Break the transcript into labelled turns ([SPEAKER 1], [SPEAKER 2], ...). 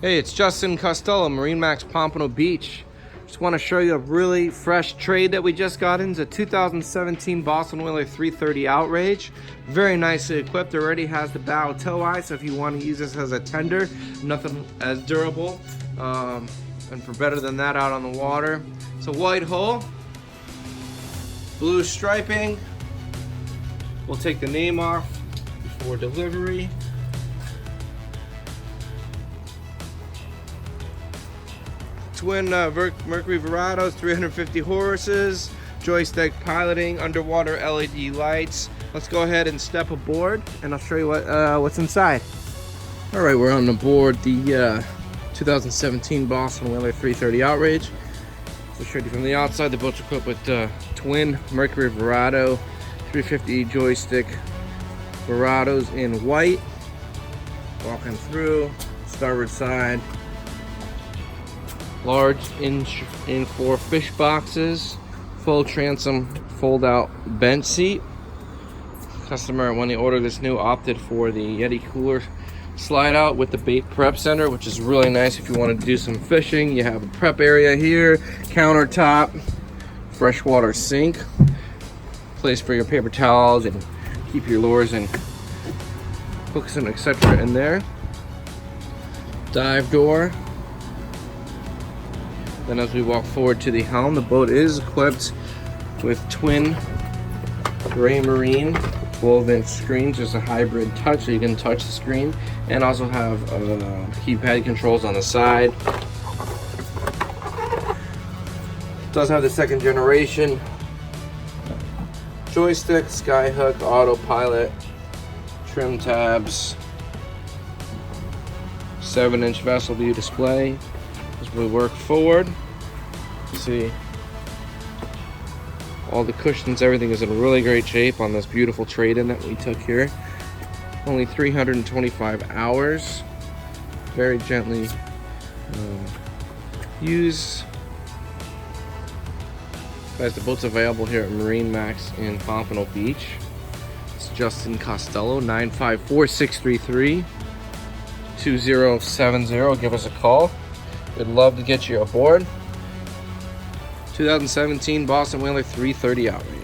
[SPEAKER 1] Hey, it's Justin Costello, MarineMax Pompano Beach. Just want to show you a really fresh trade that we just got in. It's a 2017 Boston Whaler 330 Outrage. Very nicely equipped. Already has the bow tow eye, so if you want to use this as a tender, nothing as durable. And for better than that out on the water. It's a white hull, blue striping. We'll take the name off before delivery. Twin Mercury Verados, 350 horses, joystick piloting, underwater LED lights. Let's go ahead and step aboard and I'll show you what's inside. All right, we're on board the 2017 Boston Whaler 330 Outrage. So show you from the outside, the boat's equipped with twin Mercury Verado, 350 joystick Verados in white. Walking through, starboard side. Large in-4 fish boxes, full transom fold-out bench seat. Customer, when they ordered this new, opted for the Yeti cooler slide-out with the bait prep center, which is really nice if you want to do some fishing. You have a prep area here, countertop, freshwater sink, place for your paper towels and keep your lures and hooks and etc. in there. Dive door. Then as we walk forward to the helm, the boat is equipped with twin gray marine 12-inch screens, just a hybrid touch, so you can touch the screen, and also have keypad controls on the side. It does have the second generation joystick, skyhook, autopilot, trim tabs, 7-inch vessel view display. As we work forward, see all the cushions, everything is in really great shape on this beautiful trade-in that we took here. Only 325 hours, very gently used. Guys, the boat's available here at MarineMax in Pompano Beach. It's Justin Costello, 954-633-2070. Give us a call. We'd love to get you aboard. 2017 Boston Whaler 330 Outrage.